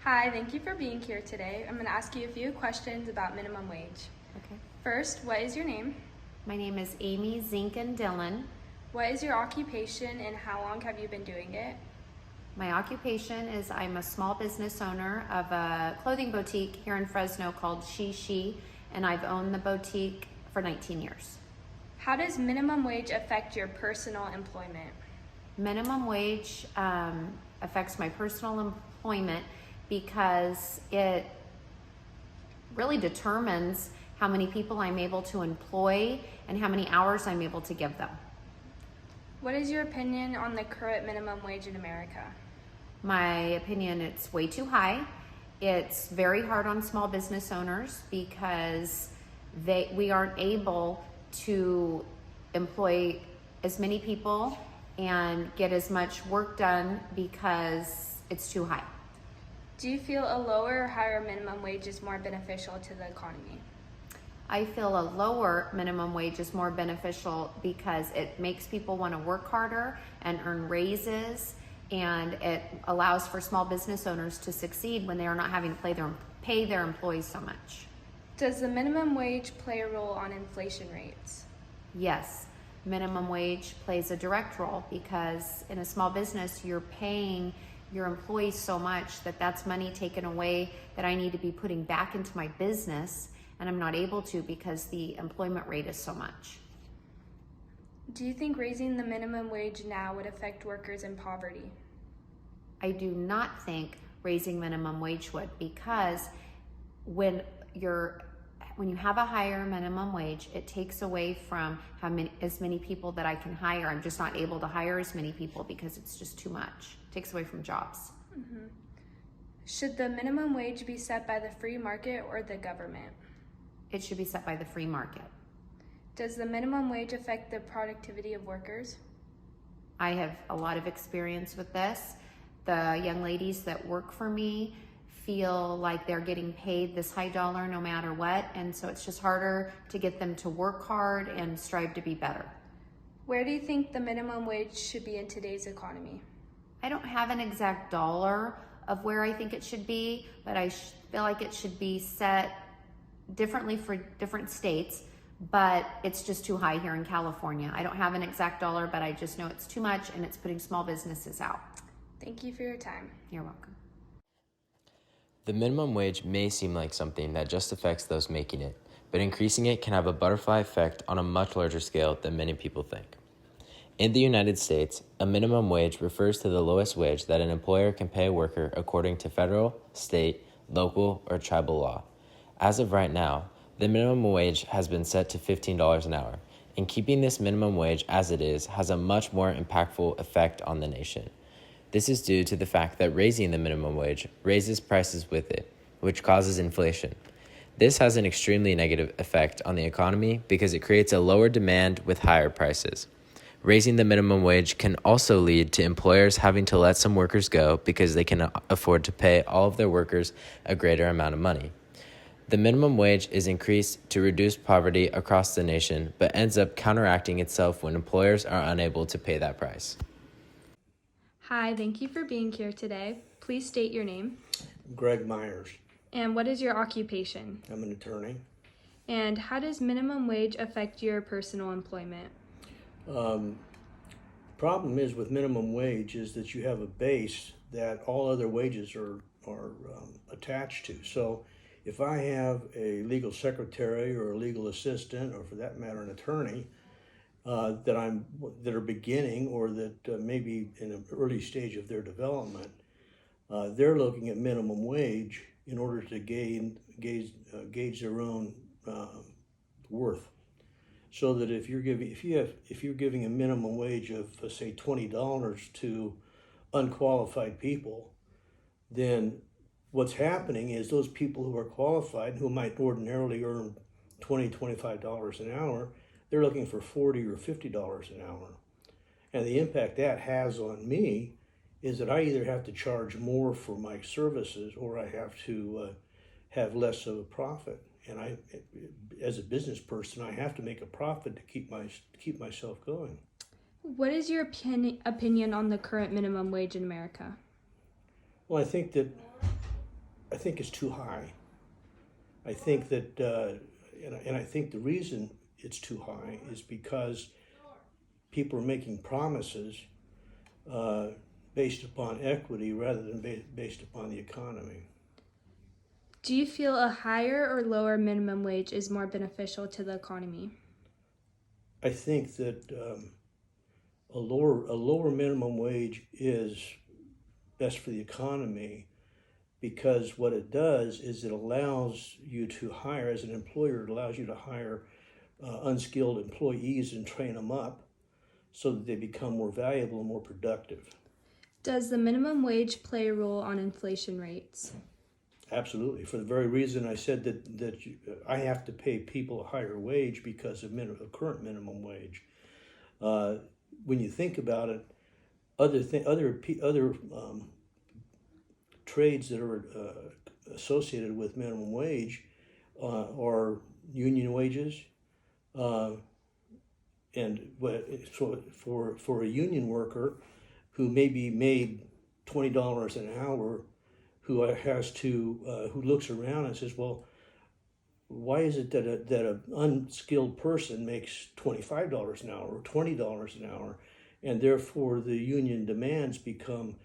Hi, thank you for being here today. I'm going to ask you a few questions about minimum wage. Okay. First, what is your name? My name is Amy Zinken Dillon. What is your occupation and how long have you been doing it? My occupation is I'm a small business owner of a clothing boutique here in Fresno called She, and I've owned the boutique for 19 years. How does minimum wage affect your personal employment? Minimum wage affects my personal employment because it really determines how many people I'm able to employ and how many hours I'm able to give them. What is your opinion on the current minimum wage in America? My opinion, it's way too high. It's very hard on small business owners because we aren't able to employ as many people and get as much work done because it's too high. Do you feel a lower or higher minimum wage is more beneficial to the economy? I feel a lower minimum wage is more beneficial because it makes people want to work harder and earn raises, and it allows for small business owners to succeed when they are not having to pay their employees so much. Does the minimum wage play a role on inflation rates? Yes, minimum wage plays a direct role because in a small business, you're paying your employees so much that that's money taken away that I need to be putting back into my business, and I'm not able to because the employment rate is so much. Do you think raising the minimum wage now would affect workers in poverty? I do not think raising minimum wage would, because when you have a higher minimum wage, it takes away from as many people that I can hire. I'm just not able to hire as many people because it's just too much. It takes away from jobs. Mm-hmm. Should the minimum wage be set by the free market or the government? It should be set by the free market. Does the minimum wage affect the productivity of workers? I have a lot of experience with this. The young ladies that work for me feel like they're getting paid this high dollar no matter what, and so it's just harder to get them to work hard and strive to be better. Where do you think the minimum wage should be in today's economy? I don't have an exact dollar of where I think it should be, but I feel like it should be set differently for different states, but it's just too high here in California. I don't have an exact dollar, but I just know it's too much and it's putting small businesses out. Thank you for your time. You're welcome. The minimum wage may seem like something that just affects those making it, but increasing it can have a butterfly effect on a much larger scale than many people think. In the United States, a minimum wage refers to the lowest wage that an employer can pay a worker according to federal, state, local, or tribal law. As of right now, the minimum wage has been set to $15 an hour, and keeping this minimum wage as it is has a much more impactful effect on the nation. This is due to the fact that raising the minimum wage raises prices with it, which causes inflation. This has an extremely negative effect on the economy because it creates a lower demand with higher prices. Raising the minimum wage can also lead to employers having to let some workers go because they cannot afford to pay all of their workers a greater amount of money. The minimum wage is increased to reduce poverty across the nation, but ends up counteracting itself when employers are unable to pay that price. Hi, thank you for being here today. Please state your name. Greg Myers. And what is your occupation? I'm an attorney. And how does minimum wage affect your personal employment? Problem is with minimum wage is that you have a base that all other wages are attached to. So if I have a legal secretary or a legal assistant, or for that matter an attorney, that are beginning or that maybe in an early stage of their development, they're looking at minimum wage in order to gauge their own worth. So that if you're giving a minimum wage of say $20 to unqualified people, then what's happening is those people who are qualified, who might ordinarily earn $25 an hour, they're looking for $40 or $50 an hour. And the impact that has on me is that I either have to charge more for my services or I have to have less of a profit. And as a business person, I have to make a profit to keep myself going. What is your opinion on the current minimum wage in America? Well, I think that I think it's too high. I think that, and I think the reason it's too high is because people are making promises based upon equity rather than based upon the economy. Do you feel a higher or lower minimum wage is more beneficial to the economy? I think that a lower minimum wage is best for the economy, because what it does is it allows you to hire, as an employer, it allows you to hire unskilled employees and train them up so that they become more valuable and more productive. Does the minimum wage play a role on inflation rates? Absolutely, for the very reason I said that I have to pay people a higher wage because of current minimum wage. When you think about it, other trades that are associated with minimum wage are union wages, and so for a union worker who maybe made $20 an hour, who looks around and says, well, why is it that an unskilled person makes $25 an hour or $20 an hour, and therefore the union demands become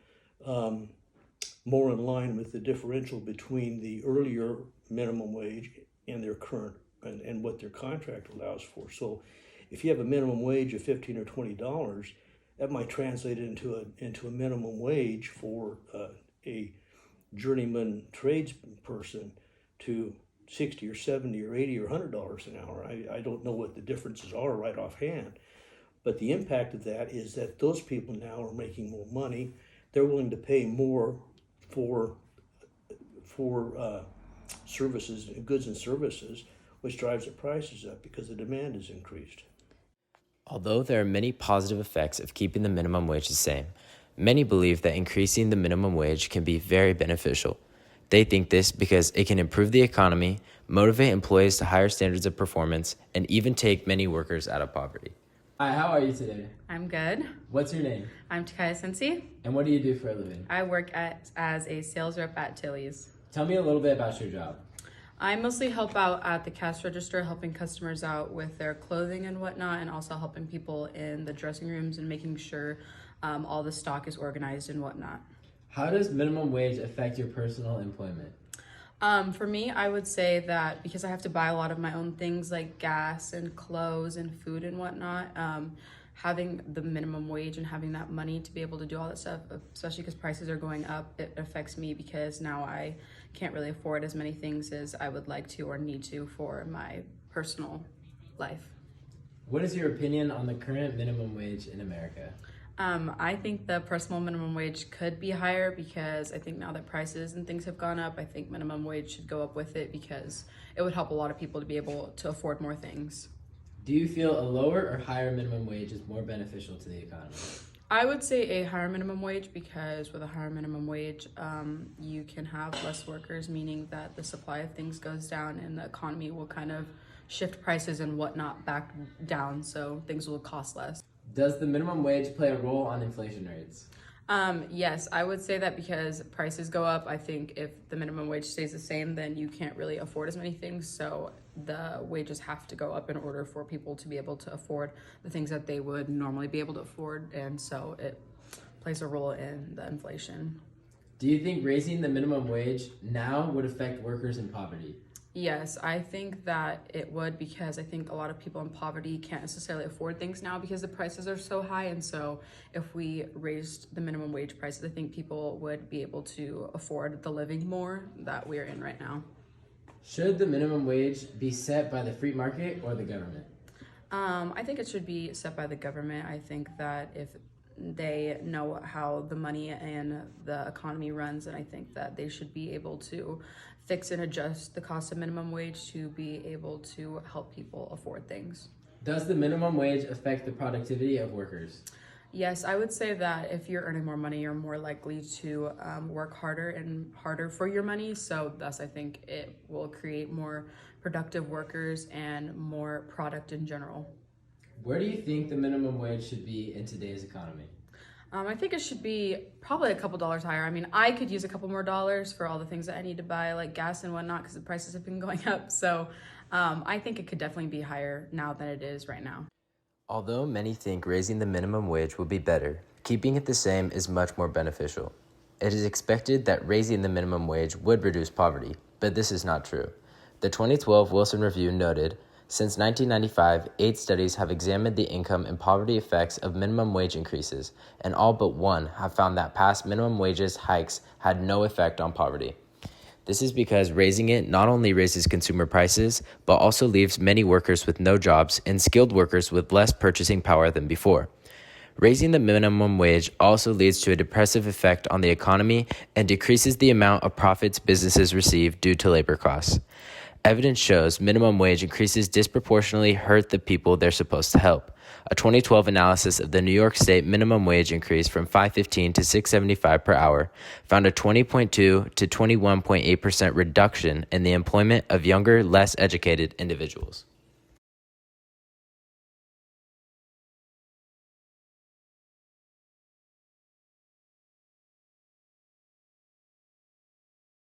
more in line with the differential between the earlier minimum wage and their current and what their contract allows for. So if you have a minimum wage of $15 or $20, that might translate into a minimum wage for a journeyman tradesperson to $60 or $70 or $80 or $100 an hour. I don't know what the differences are right offhand, but the impact of that is that those people now are making more money. They're willing to pay more for services, goods and services, which drives the prices up because the demand is increased. Although there are many positive effects of keeping the minimum wage the same, many believe that increasing the minimum wage can be very beneficial. They think this because it can improve the economy, motivate employees to higher standards of performance, and even take many workers out of poverty. Hi, how are you today? I'm good. What's your name? I'm Takaya Sensi. And what do you do for a living? I work as a sales rep at Tilly's. Tell me a little bit about your job. I mostly help out at the cash register, helping customers out with their clothing and whatnot, and also helping people in the dressing rooms and making sure all the stock is organized and whatnot. How does minimum wage affect your personal employment? For me, I would say that because I have to buy a lot of my own things like gas and clothes and food and whatnot, having the minimum wage and having that money to be able to do all that stuff, especially because prices are going up, it affects me because now I can't really afford as many things as I would like to or need to for my personal life. What is your opinion on the current minimum wage in America? I think the personal minimum wage could be higher because I think now that prices and things have gone up, I think minimum wage should go up with it because it would help a lot of people to be able to afford more things. Do you feel a lower or higher minimum wage is more beneficial to the economy? I would say a higher minimum wage because with a higher minimum wage, you can have less workers, meaning that the supply of things goes down and the economy will kind of shift prices and whatnot back down, so things will cost less. Does the minimum wage play a role on inflation rates? Yes, I would say that because prices go up. I think if the minimum wage stays the same, then you can't really afford as many things. So the wages have to go up in order for people to be able to afford the things that they would normally be able to afford. And so it plays a role in the inflation. Do you think raising the minimum wage now would affect workers in poverty? Yes, I think that it would because I think a lot of people in poverty can't necessarily afford things now because the prices are so high. And so if we raised the minimum wage prices, I think people would be able to afford the living more that we're in right now. Should the minimum wage be set by the free market or the government? I think it should be set by the government. I think that if they know how the money and the economy runs, and I think that they should be able to fix and adjust the cost of minimum wage to be able to help people afford things. Does the minimum wage affect the productivity of workers? Yes, I would say that if you're earning more money, you're more likely to work harder and harder for your money. So thus, I think it will create more productive workers and more product in general. Where do you think the minimum wage should be in today's economy? I think it should be probably a couple dollars higher. I mean, I could use a couple more dollars for all the things that I need to buy, like gas and whatnot, because the prices have been going up. So I think it could definitely be higher now than it is right now. Although many think raising the minimum wage would be better, keeping it the same is much more beneficial. It is expected that raising the minimum wage would reduce poverty, but this is not true. The 2012 Wilson Review noted, since 1995, 8 studies have examined the income and poverty effects of minimum wage increases, and all but one have found that past minimum wages hikes had no effect on poverty. This is because raising it not only raises consumer prices, but also leaves many workers with no jobs and skilled workers with less purchasing power than before. Raising the minimum wage also leads to a depressive effect on the economy and decreases the amount of profits businesses receive due to labor costs. Evidence shows minimum wage increases disproportionately hurt the people they're supposed to help. A 2012 analysis of the New York State minimum wage increase from $5.15 to $6.75 per hour found a 20.2 to 21.8% reduction in the employment of younger, less educated individuals.